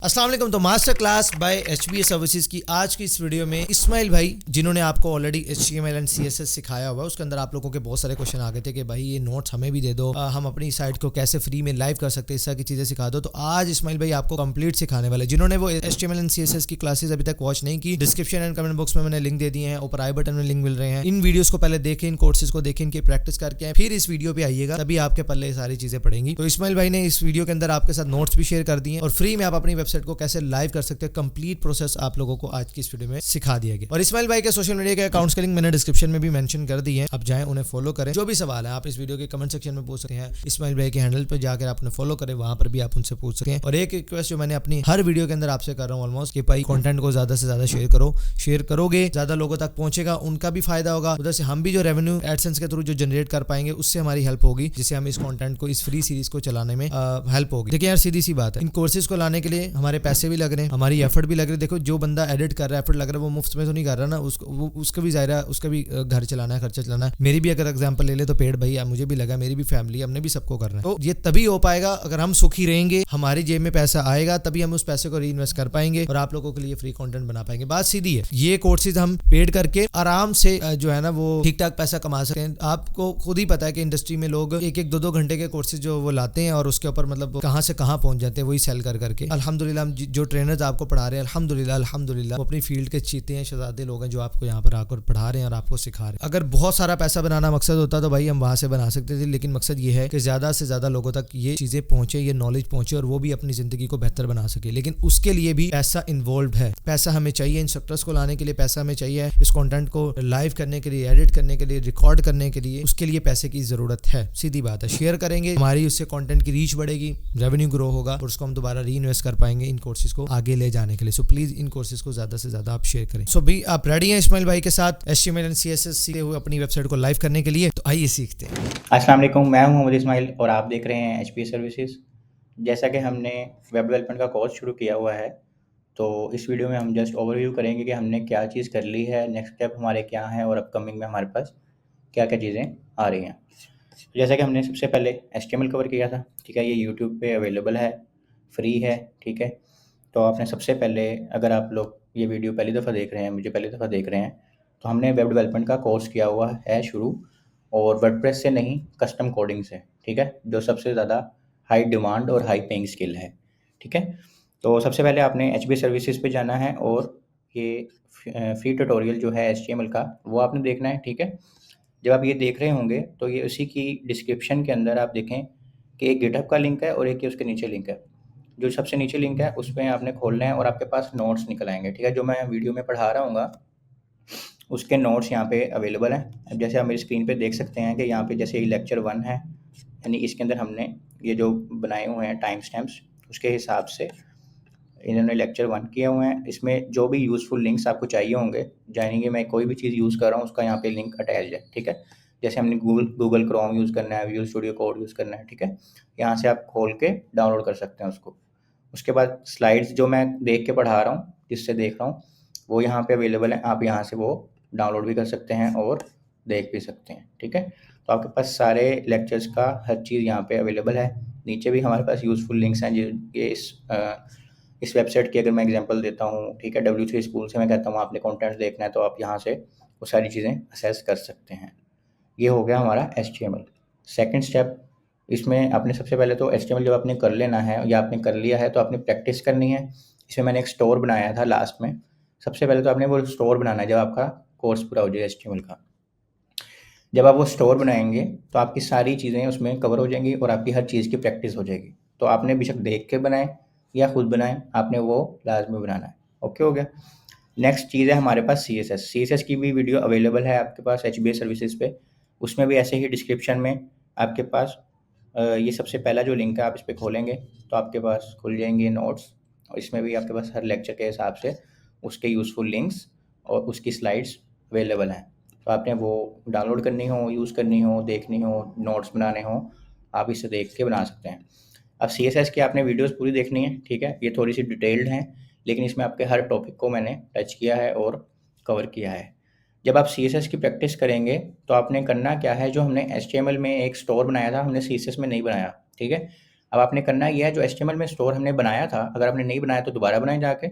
अस्सलाम वालेकुम। तो master class by HBS services की आज की इस वीडियो में इस्माइल भाई, जिन्होंने आपको ऑलरेडी एचटीएमएल एंड सीएसएस सिखाया हुआ है, उसके अंदर आप लोगों के बहुत सारे क्वेश्चन आ गए थे कि भाई ये नोट्स हमें भी दे दो, हम अपनी साइट को कैसे फ्री में लाइव कर सकते हैं, इस तरह की चीजें सिखा दो। तो आज इस्माइल भाई आपको कंप्लीट सिखाने वाले, जिन्होंने वो एचटीएमएल एंड सीएसएस की क्लासेस अभी तक वॉच नहीं की, डिस्क्रिप्शन एंड कमेंट बॉक्स में मैंने लिंक दे दिए हैं, ऊपर आई बटन में लिंक मिल रहे हैं। इन वीडियोस को पहले देखें, इन कोर्सेज को देखें, इनकी प्रैक्टिस करके आए, फिर इस वीडियो पे आइएगा, तभी आपके पल्ले सारी चीजें पड़ेंगी। तो इस्माइल भाई ने इस वीडियो के अंदर आपके साथ नोट्स भी शेयर कर दिए और फ्री में आप अपनी वेबसाइट को कैसे लाइव कर सकते हैं, कंप्लीट प्रोसेस आप लोगों को आज की इस वीडियो में सिखा दिया गया। और इस्माइल भाई के सोशल मीडिया के अकाउंट्स के लिंक मैंने डिस्क्रिप्शन में भी मेंशन कर दी है, आप जाएं उन्हें फॉलो करें। जो भी सवाल है आप इस वीडियो के कमेंट सेक्शन में पूछ सकते हैं, इस्माइल भाई के हैंडल पे जाकर आप उन्हें फॉलो करें, वहां पर भी आप उनसे पूछ सकते हैं। और एक रिक्वेस्ट जो मैंने अपनी हर वीडियो के अंदर आपसे कर रहा हूँ ऑलमोस्ट, कि भाई कंटेंट को ज्यादा से ज्यादा शेयर करो। शेयर करोगे ज्यादा लोगों तक पहुंचेगा, उनका भी फायदा होगा, उधर से हम भी जो रेवेन्यू एडसेंस के थ्रू जो जनरेट कर पाएंगे उससे हमारी हेल्प होगी, जिससे हम इस कंटेंट को, इस फ्री सीरीज को चलाने में हेल्प होगी। देखिए यार, सीधी सी बात है, इन कोर्सेज को लाने के लिए हमारे पैसे भी लग रहे हैं, हमारी एफर्ट भी लग रही है। देखो, जो बंदा एडिट कर रहा है, एफर्ट लग रहा है, वो मुफ्त में तो नहीं कर रहा ना, उसका भी जाहिर है, उसका भी घर चलाना है, खर्चा चलाना है। मेरी भी अगर एग्जांपल ले ले तो पेड़ भाई, मुझे भी लगा, मेरी भी फैमिली, हमने भी सबको करना है। तो ये तभी हो पाएगा अगर हम सुखी रहेंगे, हमारी जेब में पैसा आएगा, तभी हम उस पैसे को री इन्वेस्ट कर पाएंगे और आप लोगों के लिए फ्री कंटेंट बना पाएंगे। बात सीधी है, ये कोर्सेज हम पेड करके आराम से जो है ना वो ठीक ठाक पैसा कमा सकते हैं। आपको खुद ही पता है कि इंडस्ट्री में लोग एक एक दो घंटे के कोर्सेज जो वो लाते हैं और उसके ऊपर मतलब कहां से कहां पहुंच जाते हैं, वही सेल कर करके। अल्हम्दुलिल्लाह हम जो ट्रेनर्स आपको पढ़ा रहे हैं, अल्हम्दुलिल्लाह वो अपनी फील्ड के चीते हैं, शहजादे लोग हैं जो आपको यहाँ पर आकर पढ़ा रहे हैं और आपको सिखा रहे हैं। अगर बहुत सारा पैसा बनाना मकसद होता तो भाई हम वहां से बना सकते थे, लेकिन मकसद ये है कि ज्यादा से ज्यादा लोगों तक ये चीजें पहुंचे, ये नॉलेज पहुंचे और वो भी अपनी जिंदगी को बेहतर बना सके। लेकिन उसके लिए भी पैसा इन्वॉल्व है, पैसा हमें चाहिए, इंस्ट्रक्टर्स को लाने के लिए पैसा हमें चाहिए, इस कंटेंट को लाइव करने के लिए, एडिट करने के लिए, रिकॉर्ड करने के लिए, उसके लिए पैसे की जरूरत है। सीधी बात है, शेयर करेंगे हमारी उससे कंटेंट की रीच बढ़ेगी, रेवेन्यू ग्रो होगा और उसको हम दोबारा री इन्वेस्ट कर पाएंगे इन कोर्सेज को आगे ले जाने के लिए। सो प्लीज इन कोर्सेज को ज्यादा से ज्यादा आप शेयर करें। सो भी आप रेडी हैं इस्माइल भाई के साथ एचटीएमएल एंड सीएसएस सीखे हुए अपनी वेबसाइट को लाइव करने के लिए? तो आइए सीखते हैं। अस्सलाम वालेकुम, मैं हूं मोहम्मद इस्माइल और आप देख रहे हैं एचपीएस सर्विसेज। जैसा कि हमने वेब डेवलपमेंट का कोर्स शुरू किया हुआ है, तो इस वीडियो में हम जस्ट ओवरव्यू करेंगे कि हमने क्या चीज़ कर ली है, नेक्स्ट स्टेप हमारे क्या हैं और अपकमिंग में हमारे पास क्या क्या चीज़ें आ रही हैं। जैसा कि हमने सबसे पहले एचटीएमएल कवर किया था, ठीक है, ये यूट्यूब पे अवेलेबल है, फ्री है, ठीक है। तो आपने सबसे पहले, अगर आप लोग ये वीडियो पहली दफ़ा देख रहे हैं, मुझे पहली दफ़ा देख रहे हैं, तो हमने वेब डेवलपमेंट का कोर्स किया हुआ है शुरू, और वर्डप्रेस से नहीं, कस्टम कोडिंग से, ठीक है, जो सबसे ज़्यादा हाई डिमांड और हाई पेइंग स्किल है, ठीक है। तो सबसे पहले आपने एचबीएस सर्विसेज पे जाना है और ये फ्री ट्यूटोरियल जो है एचटीएमएल का, वो आपने देखना है, ठीक है। जब आप ये देख रहे होंगे तो ये उसी की डिस्क्रिप्शन के अंदर आप देखें कि एक गिटहब का लिंक है और एक ये उसके नीचे लिंक है। जो सबसे नीचे लिंक है उस पे आपने खोलना है और आपके पास नोट्स निकल आएंगे, ठीक है। जो मैं वीडियो में पढ़ा रहा हूँगा उसके नोट्स यहाँ पे अवेलेबल हैं। अब जैसे आप मेरी स्क्रीन पे देख सकते हैं कि यहाँ पे जैसे लेक्चर 1 है, यानी इसके अंदर हमने ये जो बनाए हुए हैं टाइम स्टैम्प्स, उसके हिसाब से इन्होंने लेक्चर 1 किए हुए हैं। इसमें जो भी यूज़फुल लिंक्स आपको चाहिए होंगे, जानेंगे, मैं कोई भी चीज़ यूज़ कर रहा हूँ उसका यहाँ पे लिंक अटैच है, ठीक है। जैसे हमने गूगल क्रोम यूज़ करना है, विजुअल स्टूडियो कोड यूज़ करना है, ठीक है, यहाँ से आप खोल के डाउनलोड कर सकते हैं उसको। उसके बाद स्लाइड्स जो मैं देख के पढ़ा रहा हूँ, जिससे देख रहा हूँ, वो यहाँ पे अवेलेबल है, आप यहाँ से वो डाउनलोड भी कर सकते हैं और देख भी सकते हैं, ठीक है। तो आपके पास सारे लेक्चर्स का हर चीज़ यहाँ पे अवेलेबल है। नीचे भी हमारे पास यूज़फुल लिंक्स हैं, जिनके इस वेबसाइट की अगर मैं एग्जांपल देता हूँ, ठीक है, W3 स्कूल से मैं कहता हूँ आपने कंटेंट देखना है तो आप यहाँ से वो सारी चीज़ें असेस कर सकते हैं। ये हो गया हमारा HTML। सेकंड स्टेप, इसमें आपने सबसे पहले तो HTML जब आपने कर लेना है या आपने कर लिया है तो आपने प्रैक्टिस करनी है। इसमें मैंने एक स्टोर बनाया था लास्ट में। सबसे पहले तो आपने वो स्टोर बनाना है जब आपका कोर्स पूरा हो जाए HTML का। जब आप वो स्टोर बनाएंगे तो आपकी सारी चीज़ें उसमें कवर हो जाएंगी और आपकी हर चीज़ की प्रैक्टिस हो जाएगी। तो आपने बेशक देख के बनाए या खुद बनाए, आपने वो लाजमी बनाना है। ओके, हो गया। नेक्स्ट चीज़ है हमारे पास CSS की भी वीडियो अवेलेबल है आपके पास एचबीएस सर्विसेज पे। उसमें भी ऐसे ही डिस्क्रिप्शन में आपके पास ये सबसे पहला जो लिंक है, आप इस पर खोलेंगे तो आपके पास खुल जाएंगे नोट्स, और इसमें भी आपके पास हर लेक्चर के हिसाब से उसके यूज़फुल लिंक्स और उसकी स्लाइड्स अवेलेबल हैं। तो आपने वो डाउनलोड करनी हो, यूज़ करनी हो, देखनी हो, नोट्स बनाने हो, आप इसे देख के बना सकते हैं। अब CSS की आपने वीडियोस पूरी देखनी है, ठीक है। ये थोड़ी सी डिटेल्ड हैं, लेकिन इसमें आपके हर टॉपिक को मैंने टच किया है और कवर किया है। जब आप CSS की प्रैक्टिस करेंगे तो आपने करना क्या है, जो हमने HTML में एक स्टोर बनाया था, हमने CSS में नहीं बनाया, ठीक है। अब आपने करना ये है, जो HTML में स्टोर हमने बनाया था, अगर आपने नहीं बनाया तो दोबारा बनाएं जाके।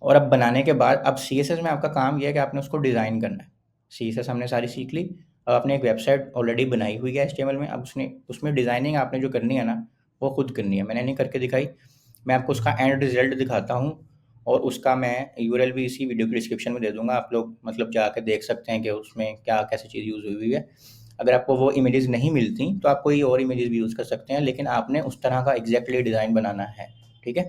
और अब बनाने के बाद अब CSS में आपका काम ये है कि आपने उसको डिज़ाइन करना है। CSS हमने सारी सीख ली। अब आपने एक वेबसाइट ऑलरेडी बनाई हुई है HTML में, अब उसमें डिज़ाइनिंग आपने जो करनी है ना, वो खुद करनी है। मैंने नहीं करके दिखाई, मैं आपको उसका एंड रिजल्ट दिखाता हूँ और उसका मैं URL भी इसी वीडियो की डिस्क्रिप्शन में दे दूँगा। आप लोग मतलब जाके देख सकते हैं कि उसमें क्या कैसी चीज़ यूज़ हुई है। अगर आपको वो इमेजेस नहीं मिलती तो आप कोई और इमेजेस भी यूज़ कर सकते हैं, लेकिन आपने उस तरह का एग्जैक्टली डिज़ाइन बनाना है, ठीक है।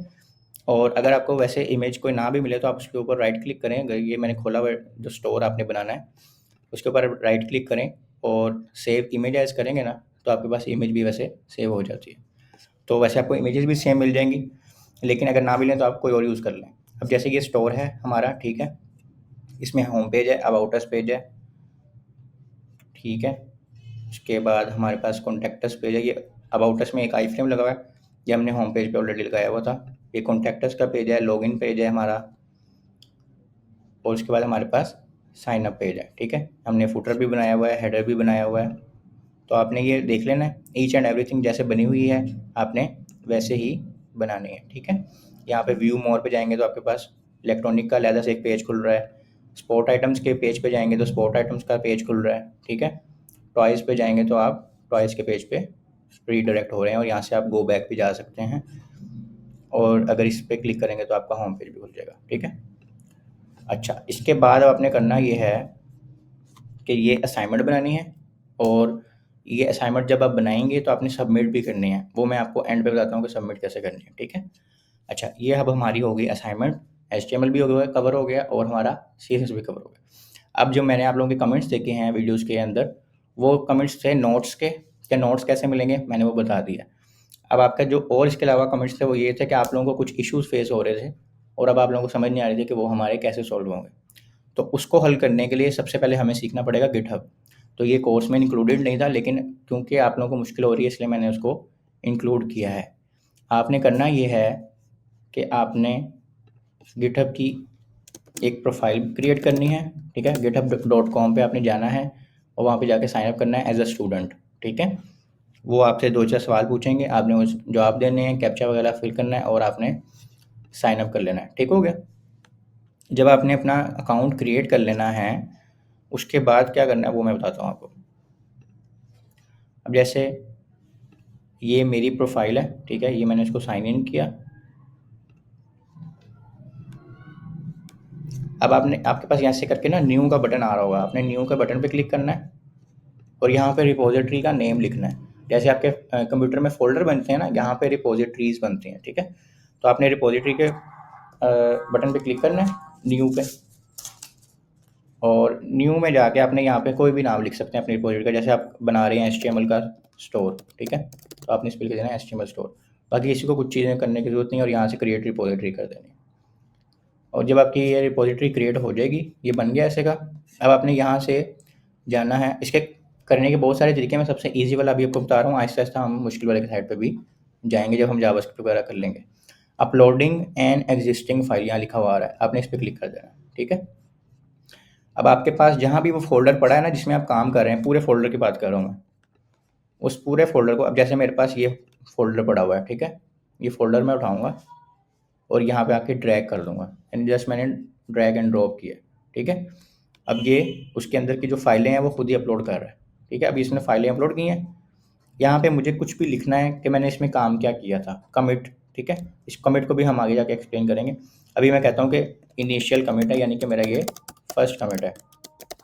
और अगर आपको वैसे इमेज कोई ना भी मिले तो आप उसके ऊपर राइट क्लिक करें। अगर ये मैंने खोला हुआ है, जो स्टोर आपने बनाना है उसके ऊपर राइट क्लिक करें और सेव इमेज एज करेंगे ना, तो आपके पास इमेज भी वैसे सेव हो जाती है। तो वैसे आपको इमेजेस भी सेम मिल जाएंगी, लेकिन अगर ना मिलें तो आप कोई और यूज़ कर लें। अब जैसे ये स्टोर है हमारा, ठीक है, इसमें होम पेज है, अबाउट अस पेज है, ठीक है। उसके बाद हमारे पास कॉन्टैक्ट अस पेज है। ये अबाउट अस में एक आई फ्रेम लगा हुआ है, ये हमने होम पेज पे ऑलरेडी लगाया हुआ था। ये कॉन्टैक्ट अस का पेज है, लॉगिन पेज है हमारा, और उसके बाद हमारे पास साइन अप पेज है, ठीक है। हमने फुटर भी बनाया हुआ है, हेडर भी बनाया हुआ है। तो आपने ये देख लेना है, ईच एंड एवरीथिंग जैसे बनी हुई है आपने वैसे ही बनानी है, ठीक है। यहाँ पे व्यू मोर पे जाएंगे तो आपके पास इलेक्ट्रॉनिक का अलहदा से एक पेज खुल रहा है। स्पोर्ट आइटम्स के पेज पे जाएंगे तो स्पोर्ट आइटम्स का पेज खुल रहा है, ठीक है। टॉयज़ पे जाएंगे तो आप टॉयज़ के पेज पे रीडायरेक्ट हो रहे हैं और यहाँ से आप गो बैक भी जा सकते हैं। और अगर इस पर क्लिक करेंगे तो आपका होम पेज भी खुल जाएगा, ठीक है। अच्छा, इसके बाद अब आपने करना ये है कि ये असाइनमेंट बनानी है, और ये असाइनमेंट जब आप बनाएंगे तो आपने सबमिट भी करनी है। वो मैं आपको एंड पे बताता हूँ कि सबमिट कैसे करनी है, ठीक है। अच्छा, ये अब हमारी हो गई असाइनमेंट, HTML भी हो गया, कवर हो गया, और हमारा CSS भी कवर हो गया। अब जो मैंने आप लोगों के कमेंट्स देखे हैं वीडियोज़ के अंदर, वो कमेंट्स थे नोट्स के, क्या नोट्स कैसे मिलेंगे मैंने वो बता दिया। अब आपका जो और इसके अलावा कमेंट्स थे वो ये थे कि आप लोगों को कुछ इश्यूज़ फेस हो रहे थे और अब आप लोगों को समझ नहीं आ रही थी कि वो हमारे कैसे सॉल्व होंगे। तो उसको हल करने के लिए सबसे पहले हमें सीखना पड़ेगा गिटहब। तो ये कोर्स में इंक्लूडेड नहीं था, लेकिन क्योंकि आप लोगों को मुश्किल हो रही है इसलिए मैंने उसको इंक्लूड किया है। आपने करना ये है कि आपने गिटहब की एक प्रोफाइल क्रिएट करनी है, ठीक है। github.com पे आपने जाना है और वहाँ पे जाके साइन अप करना है एज अ स्टूडेंट, ठीक है। वो आपसे 2-4 सवाल पूछेंगे, आपने उस जवाब देने हैं, कैप्चा वगैरह फिल करना है और आपने साइन अप कर लेना है, ठीक हो गया। जब आपने अपना अकाउंट क्रिएट कर लेना है, उसके बाद क्या करना है वो मैं बताता हूँ आपको। अब जैसे ये मेरी प्रोफाइल है, ठीक है, ये मैंने इसको साइन इन किया। अब आपके पास यहाँ से करके ना न्यू का बटन आ रहा होगा, आपने न्यू का बटन पे क्लिक करना है और यहाँ पे रिपोजिटरी का नेम लिखना है। जैसे आपके कंप्यूटर में फ़ोल्डर बनते हैं ना, यहाँ पे रिपोजिटरीज़ बनती हैं, ठीक है। तो आपने रिपोजिटरी के बटन पे क्लिक करना है, न्यू पे, और न्यू में जाके आपने यहाँ पे कोई भी नाम लिख सकते हैं अपनी रिपोजिटरी का। जैसे आप बना रहे हैं HTML का स्टोर, ठीक है, तो आपने इस पर लिख देना है HTML स्टोर। बाकी किसी को कुछ चीज़ें करने की ज़रूरत नहीं और यहाँ से क्रिएट रिपोजिटरी कर देनी है। और जब आपकी ये रिपोजिटरी क्रिएट हो जाएगी, ये बन गया ऐसे का। अब आपने यहाँ से जाना है, इसके करने के बहुत सारे तरीके, मैं सबसे ईजी वाला अभी आपको बता रहा हूँ। आहिस्ता आहिस्ता हम मुश्किल वाले के साइड पे भी जाएंगे जब हम जावास्क्रिप्ट वगैरह कर लेंगे। अपलोडिंग एन एग्जिस्टिंग फाइल यहाँ लिखा हुआ आ रहा है, आपने इस पर क्लिक कर देना है, ठीक है। अब आपके पास जहाँ भी वो फोल्डर पड़ा है ना जिसमें आप काम कर रहे हैं, पूरे फोल्डर की बात कर रहा हूँ मैं, उस पूरे फोल्डर को, अब जैसे मेरे पास ये फोल्डर पड़ा हुआ है, ठीक है, ये फोल्डर मैं उठाऊँगा और यहाँ पे आके ड्रैग कर दूँगा, यानी जस्ट मैंने ड्रैग एंड ड्रॉप किया, ठीक है। अब ये उसके अंदर की जो फाइलें हैं वो खुद ही अपलोड कर रहा है, ठीक है। अभी इसने फाइलें अपलोड की हैं, यहाँ पे मुझे कुछ भी लिखना है कि मैंने इसमें काम क्या किया था, कमिट, ठीक है। इस कमिट को भी हम आगे जाके एक्सप्लेन करेंगे। अभी मैं कहता हूँ कि इनिशियल कमिट है, यानी कि मेरा ये फर्स्ट कमिट है,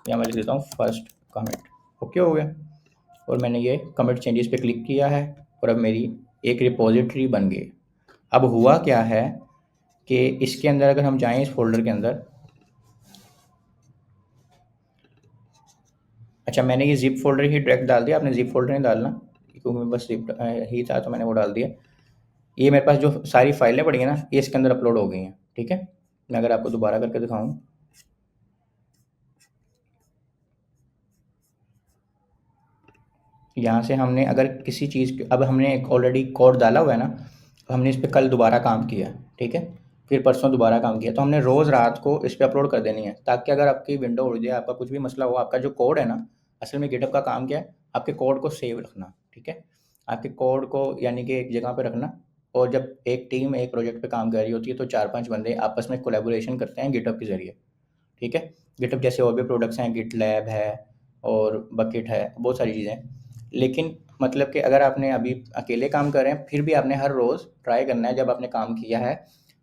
या मैं लिख देता हूँ फर्स्ट कमिट, ओके हो गया। और मैंने ये कमिट चेंजेस पे क्लिक किया है और अब मेरी एक रिपोजिटरी बन गई। अब हुआ क्या है कि इसके अंदर अगर हम जाएं, इस फोल्डर के अंदर, अच्छा मैंने ये ज़िप फोल्डर ही डायरेक्ट डाल दिया, आपने ज़िप फोल्डर नहीं डालना, क्योंकि बस ज़िप ही था तो मैंने वो डाल दिया। ये मेरे पास जो सारी फाइलें पड़ी हैं ना, ये इसके अंदर अपलोड हो गई हैं, ठीक है। मैं अगर आपको दोबारा करके दिखाऊं, यहाँ से हमने अगर किसी चीज़ अब हमने एक ऑलरेडी कोड डाला हुआ है ना, तो हमने इस पर कल दोबारा काम किया, ठीक है, फिर परसों दोबारा काम किया, तो हमने रोज़ रात को इस पर अपलोड कर देनी है, ताकि अगर आपकी विंडो उड़ जाए, आपका कुछ भी मसला हो, आपका जो कोड है ना, असल में गिटहब का काम क्या है, आपके कोड को सेव रखना, ठीक है। आपके कोड को यानी कि एक जगह पे रखना। और जब एक टीम एक प्रोजेक्ट पे काम कर रही होती है तो 4-5 बंदे आपस में कोलैबोरेशन करते हैं गिटहब के ज़रिए, ठीक है? गिटहब जैसे और भी प्रोडक्ट्स हैं, गिटलैब है और बकेट है, बहुत सारी चीज़ें हैं। लेकिन मतलब कि अगर आपने अभी अकेले काम कर रहे हैं, फिर भी आपने हर रोज़ ट्राई करना है, जब आपने काम किया है,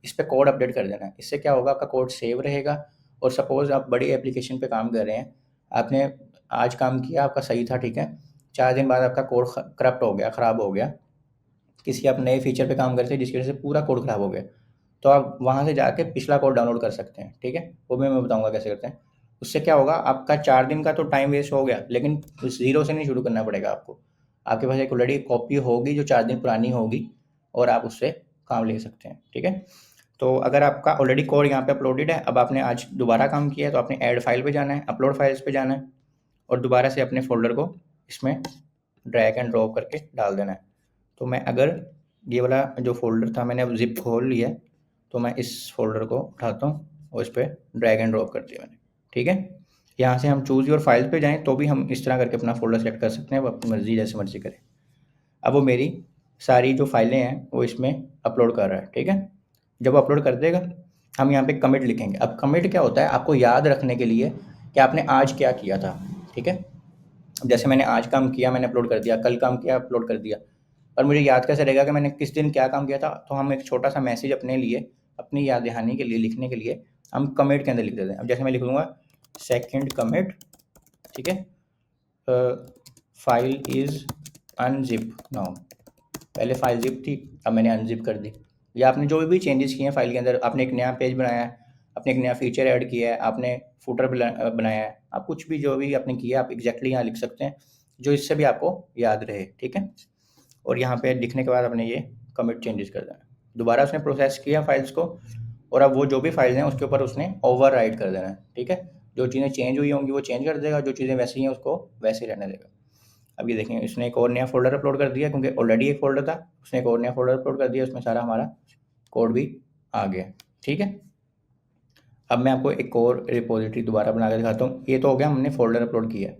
इस पे कोड अपडेट कर देना है। इससे क्या होगा, आपका कोड सेव रहेगा। और सपोज़ आप बड़ी एप्लीकेशन पे काम कर रहे हैं, आपने आज काम किया, आपका सही था, ठीक है? 4 दिन बाद आपका कोड करप्ट हो गया, ख़राब हो गया। किसी आप नए फीचर पे काम कर रहे थे जिसकी वजह से पूरा कोड ख़राब हो गया, तो आप वहाँ से जाके पिछला कोड डाउनलोड कर सकते हैं, ठीक है? वो भी मैं बताऊँगा कैसे करते हैं। उससे क्या होगा, आपका 4 दिन का तो टाइम वेस्ट हो गया, लेकिन ज़ीरो से नहीं शुरू करना पड़ेगा आपको। आपके पास एक ऑलरेडी कॉपी होगी जो 4 दिन पुरानी होगी और आप उससे काम ले सकते हैं, ठीक है? तो अगर आपका ऑलरेडी कोड यहाँ पे अपलोडेड है, अब आपने आज दोबारा काम किया है, तो आपने ऐड फाइल पे जाना है, अपलोड फाइल्स पे जाना है और दोबारा से अपने फ़ोल्डर को इसमें ड्रैग एंड ड्रॉप करके डाल देना है। तो मैं अगर ये वाला जो फ़ोल्डर था मैंने अब ज़िप खोल लिया है, तो मैं इस फ़ोल्डर को उठाता हूँ और इस पे ड्रैग एंड ड्रॉप कर दिया मैंने, ठीक है? यहाँ से हम चूज़ योर फाइल्स पे जाएँ तो भी हम इस तरह करके अपना फ़ोल्डर सेलेक्ट कर सकते हैं, वो अपनी मर्ज़ी जैसे मर्ज़ी करें। अब वो मेरी सारी जो फाइलें हैं वो इसमें अपलोड कर रहा है, ठीक है? जब वो अपलोड कर देगा, हम यहाँ पे कमिट लिखेंगे। अब कमिट क्या होता है, आपको याद रखने के लिए कि आपने आज क्या किया था, ठीक है? जैसे मैंने आज काम किया, मैंने अपलोड कर दिया, कल काम किया, अपलोड कर दिया। और मुझे याद कैसे रहेगा कि मैंने किस दिन क्या काम किया था? तो हम एक छोटा-सा मैसेज अपने लिए, अपनी याद दहानी के लिए, लिखने के लिए हम कमिट के अंदर लिख देते हैं। अब जैसे मैं लिख दूँगा सेकंड कमिट, ठीक है? File is unzip now. पहले फाइल ज़िप थी, अब मैंने अनज़िप कर दी। या आपने जो भी चेंजेस किए हैं फाइल के अंदर, आपने एक नया पेज बनाया है, आपने एक नया फीचर ऐड किया है, आपने फुटर बनाया है, आप कुछ भी जो भी आपने किया आप एग्ज़ैक्टली यहाँ लिख सकते हैं, जो इससे भी आपको याद रहे, ठीक है? और यहाँ पे लिखने के बाद आपने ये कमिट चेंजेस कर देना है। दोबारा उसने प्रोसेस किया फाइल्स को और अब वो जो भी फाइल्स हैं उसके ऊपर उसने ओवरराइट कर देना है, ठीक है? जो चीज़ें चेंज हुई होंगी वो चेंज कर देगा, जो चीज़ें वैसी हैं उसको वैसे ही रहने देगा। अब ये देखें, इसने एक और नया फ़ोल्डर अपलोड कर दिया क्योंकि ऑलरेडी एक फ़ोल्डर था, उसने एक और नया फ़ोल्डर अपलोड कर दिया, उसमें सारा हमारा कोड भी आ गया, ठीक है? अब मैं आपको एक और रिपॉज़िटरी दोबारा बना के दिखाता हूँ। ये तो हो गया, हमने फ़ोल्डर अपलोड किया।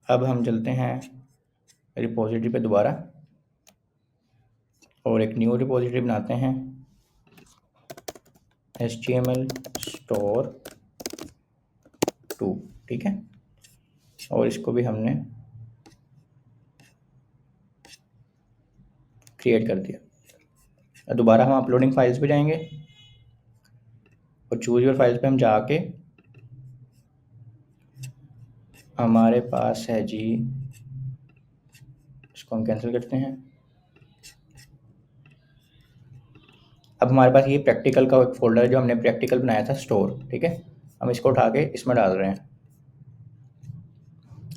अब हम चलते हैं रिपॉज़िटरी पे दोबारा और एक न्यू रिपॉज़िटरी बनाते हैं, HTML स्टोर 2, ठीक है? और इसको भी हमने क्रिएट कर दिया। दोबारा हम अपलोडिंग फाइल्स पे जाएंगे और चूज़ योर फाइल्स पे हम जाके हमारे पास है जी, इसको हम कैंसिल करते हैं। अब हमारे पास ये प्रैक्टिकल का एक फ़ोल्डर है जो हमने प्रैक्टिकल बनाया था स्टोर, ठीक है? हम इसको उठा के इसमें डाल रहे हैं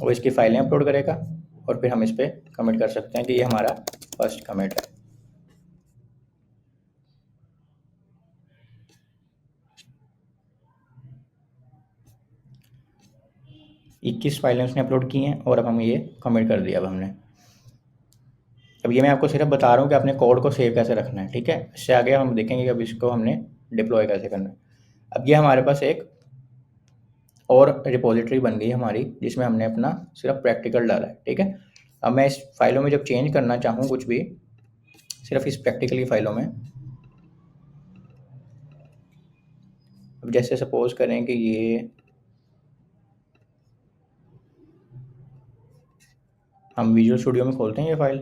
और इसकी फाइलें अपलोड करेगा और फिर हम इस पर कमिट कर सकते हैं कि ये हमारा फर्स्ट कमिट है। इक्कीस फाइलें उसने अपलोड की हैं और अब हम ये कमिट कर दिया अब हमने। अब ये मैं आपको सिर्फ बता रहा हूँ कि अपने कोड को सेव कैसे रखना है, ठीक है? इससे आगे हम देखेंगे कि अब इसको हमने डिप्लॉय कैसे करना है। अब ये हमारे पास एक और रिपॉजिटरी बन गई हमारी जिसमें हमने अपना सिर्फ प्रैक्टिकल डाला है, ठीक है? अब मैं इस फाइलों में जब चेंज करना चाहूँ कुछ भी, सिर्फ इस प्रैक्टिकल की फाइलों में, अब जैसे सपोज करें कि ये हम विजुअल स्टूडियो में खोलते हैं ये फाइल।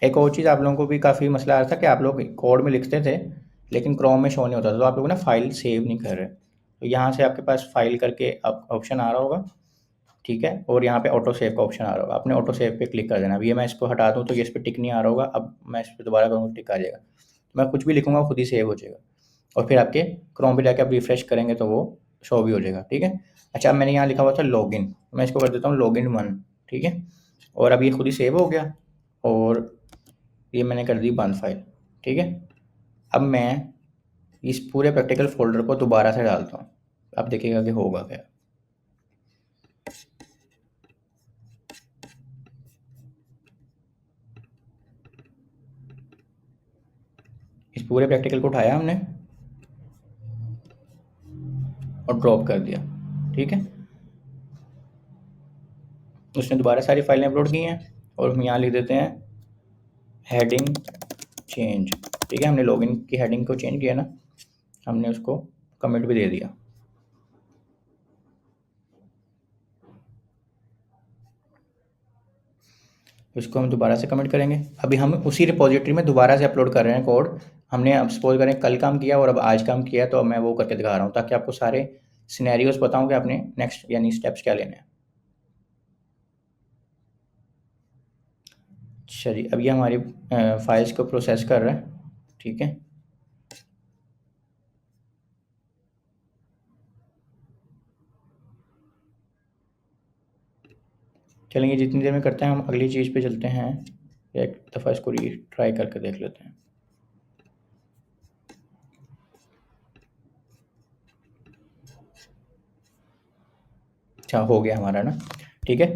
एक और चीज़ आप लोगों को भी काफ़ी मसला आ रहा था कि आप लोग कोड में लिखते थे लेकिन क्रोम में शो नहीं होता था, तो आप लोग ना फाइल सेव नहीं कर रहे। तो यहाँ से आपके पास फाइल करके ऑप्शन आ रहा होगा, ठीक है? और यहाँ पे ऑटो सेव का ऑप्शन आ रहा होगा, आपने ऑटो सेव पे क्लिक कर देना। अब ये मैं इसको हटा दूँ तो ये इस पर टिक नहीं आ रहा होगा, अब मैं इस पर दोबारा करूँगा टिक आ जाएगा। तो मैं कुछ भी लिखूँगा खुद ही सेव हो जाएगा और फिर आपके क्रोम पे जाके आप रिफ्रेश करेंगे तो वो शो भी हो जाएगा, ठीक है? अच्छा, अब मैंने यहाँ लिखा हुआ था लॉगिन, मैं इसको कर देता हूँ लॉगिन 1, ठीक है? और अब ये खुद ही सेव हो गया और ये मैंने कर दी बंद फाइल, ठीक है? अब मैं इस पूरे प्रैक्टिकल फ़ोल्डर को दोबारा से डालता हूँ, अब देखिएगा कि होगा क्या। इस पूरे प्रैक्टिकल को उठाया हमने और ड्रॉप कर दिया, ठीक है? उसने दोबारा सारी फाइलें अपलोड की हैं और हम यहाँ लिख देते हैं हेडिंग चेंज। ठीक है, हमने लॉगिन की हेडिंग को चेंज किया ना, हमने उसको कमेंट भी दे दिया। इसको हम दोबारा से कमेंट करेंगे। अभी हम उसी रिपोजिटरी में दोबारा से अपलोड कर रहे हैं कोड। हमने अब सपोज करें कल काम किया और अब आज काम किया, तो अब मैं वो करके दिखा रहा हूँ ताकि आपको सारे सिनेरियोज पता हों कि आपने नेक्स्ट यानी स्टेप्स क्या लेने हैं। चलिए, अब ये हमारी फाइल्स को प्रोसेस कर रहा है। ठीक है, चलेंगे, जितनी देर में करते हैं हम अगली चीज़ पे चलते हैं। एक दफ़ा इसको ट्राई करके देख लेते हैं। अच्छा, हो गया हमारा ना। ठीक है,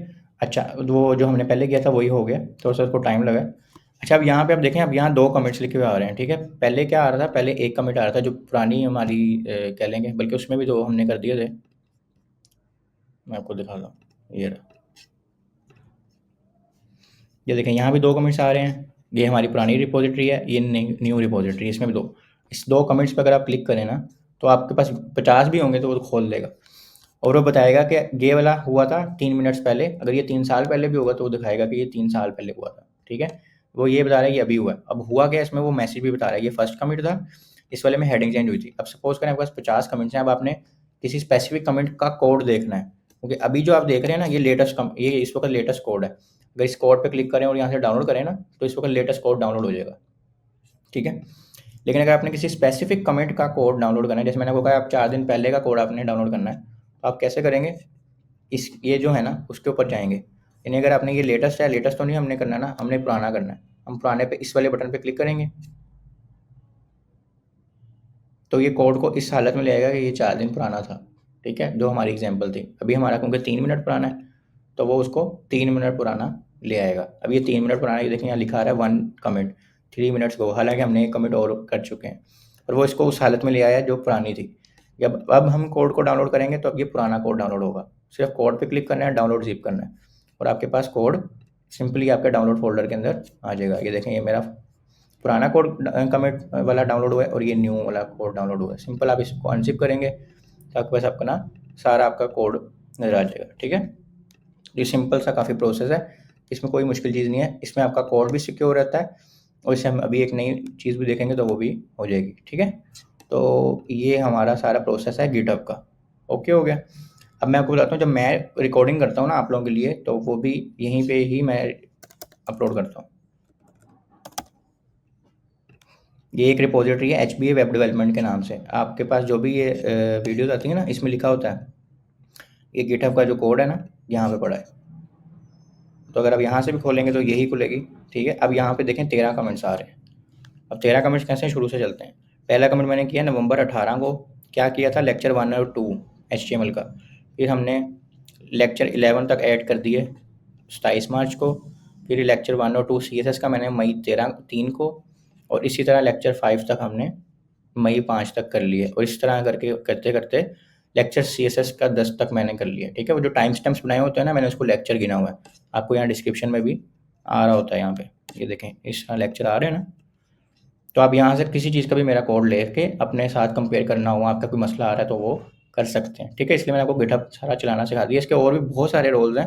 अच्छा वो जो हमने पहले किया था वही हो गया, थोड़ा सा उसको टाइम लगा। अच्छा, अब यहाँ पे आप देखें, अब यहाँ 2 कमिट्स लिखे हुए आ रहे हैं। ठीक है, पहले क्या आ रहा था, पहले एक कमिट आ रहा था जो पुरानी हमारी कह लेंगे, बल्कि उसमें भी 2 हमने कर दिए थे। मैं आपको दिखाता हूँ, ये रहा। ये देखें, यहाँ भी 2 कमिट्स आ रहे हैं। ये हमारी पुरानी रिपोजिटरी है, ये न्यू रिपोजिटरी, इसमें भी 2। इस 2 कमिट्स पर अगर आप क्लिक करें ना, तो आपके पास 50 भी होंगे तो वो खोल देगा और वो बताएगा कि ये वाला हुआ था 3 मिनट्स पहले। अगर ये 3 साल पहले भी होगा तो वो दिखाएगा कि ये 3 साल पहले हुआ था। ठीक है, वो ये बता रहा है कि अभी हुआ है। अब हुआ क्या, इसमें वो मैसेज भी बता रहा है। ये फर्स्ट कमिट था, इस वाले में हेडिंग चेंज हुई थी। अब सपोज करें आपके पास 50 कमेंट्स हैं, अब आपने किसी स्पेसिफिक कमेंट का कोड देखना है, क्योंकि अभी जो आप देख रहे हैं ना, ये ये इस वक्त लेटेस्ट कोड है। अगर इस कोड पे क्लिक करें और यहाँ से डाउनलोड करें ना, तो इस वक्त लेटेस्ट कोड डाउनलोड हो जाएगा। ठीक है, लेकिन अगर आपने किसी स्पेसिफिक कमेंट का कोड डाउनलोड करना है, जैसे मैंने आपको कहा आप 4 दिन पहले का कोड आपने डाउनलोड करना है, तो आप कैसे करेंगे, इस ये जो है ना उसके ऊपर जाएंगे। यानी अगर आपने ये लेटेस्ट है, लेटेस्ट तो नहीं हमने करना ना, हमने पुराना करना है। हम पुराने पे इस वाले बटन पे क्लिक करेंगे तो ये कोड को इस हालत में ले आएगा कि ये 4 दिन पुराना था। ठीक है, जो हमारी एग्जांपल थी। अभी हमारा क्योंकि 3 मिनट पुराना है, तो वो उसको 3 मिनट पुराना ले आएगा। अब ये 3 मिनट पुराना, ये देखें यहाँ लिखा आ रहा है 1 कमिट 3 मिनट्स गो, हालांकि हमने एक कमिट और कर चुके हैं, और वो इसको उस हालत में ले आया जो पुरानी थी। अब हम कोड को डाउनलोड करेंगे तो अब ये पुराना कोड डाउनलोड होगा। सिर्फ कोड पे क्लिक करना है, डाउनलोड ज़िप करना है, और आपके पास कोड सिंपली आपके डाउनलोड फोल्डर के अंदर आ जाएगा। ये देखें, ये मेरा पुराना कोड कमिट वाला डाउनलोड हुआ है और ये न्यू वाला कोड डाउनलोड हुआ है। सिंपल आप इसको अनजिप करेंगे तो आपके पास आपका ना सारा आपका कोड नज़र आ जाएगा। ठीक है, ये सिंपल सा काफ़ी प्रोसेस है, इसमें कोई मुश्किल चीज़ नहीं है। इसमें आपका कोड भी सिक्योर रहता है, और इससे हम अभी एक नई चीज़ भी देखेंगे तो वो भी हो जाएगी। ठीक है, तो ये हमारा सारा प्रोसेस है गिटहब का। ओके, हो गया। अब मैं आपको बताता हूँ, जब मैं रिकॉर्डिंग करता हूँ ना आप लोगों के लिए, तो वो भी यहीं पे ही मैं अपलोड करता हूँ। ये एक रिपोजिटरी है HBA वेब डेवलपमेंट के नाम से। आपके पास जो भी ये वीडियोस आती हैं ना, इसमें लिखा होता है ये गिटहब का जो कोड है ना, यहाँ पे पड़ा है। तो अगर आप यहाँ से भी खोलेंगे तो यही खुलेगी। ठीक है, अब यहाँ पे देखें 13 कमेंट्स आ रहे हैं। अब 13 कमेंट्स कैसे हैं, शुरू से चलते हैं। पहला कमेंट मैंने किया नवंबर 18 को, क्या किया था, लेक्चर 1 और 2 HTML का। फिर हमने लेक्चर 11 तक ऐड कर दिए 27 मार्च को। फिर लेक्चर 1 और 2 CSS का मैंने मई 3 को, और इसी तरह लेक्चर 5 तक हमने मई 5 तक कर लिए, और इस तरह करके करते करते लेक्चर CSS का 10 तक मैंने कर लिया। ठीक है, वो जो टाइम स्टैम्प्स बनाए होते हैं ना, मैंने उसको लेक्चर गिना हुआ है, आपको यहाँ डिस्क्रिप्शन में भी आ रहा होता है। यहाँ पे ये देखें, इस तरह लेक्चर आ रहे हैं ना, तो आप यहाँ से किसी चीज़ का भी मेरा कोड लेके अपने साथ कंपेयर करना हो, आपका कोई मसला आ रहा है तो वो कर सकते हैं। ठीक है, इसलिए मैंने आपको गिटहब सारा चलाना सिखा दिया। इसके और भी बहुत सारे रोल्स हैं,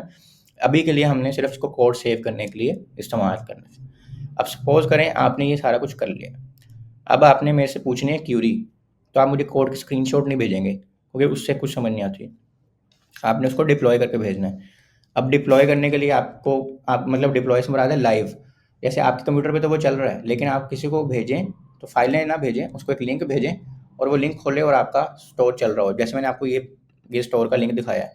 अभी के लिए हमने सिर्फ इसको कोड सेव करने के लिए इस्तेमाल करना है। अब सपोज करें आपने ये सारा कुछ कर लिया, अब आपने मेरे से पूछनी है क्यूरी, तो आप मुझे कोड की स्क्रीनशॉट नहीं भेजेंगे क्योंकि उससे कुछ समझ नहीं आती, आपने उसको डिप्लॉय करके भेजना है। अब डिप्लॉय करने के लिए आपको आप मतलब डिप्लॉय से मुराद है लाइव, जैसे आपके कंप्यूटर पे तो वो चल रहा है, लेकिन आप किसी को भेजें तो फाइलें ना भेजें, उसको एक लिंक भेजें और वो लिंक खोले और आपका स्टोर चल रहा हो। जैसे मैंने आपको ये स्टोर का लिंक दिखाया है,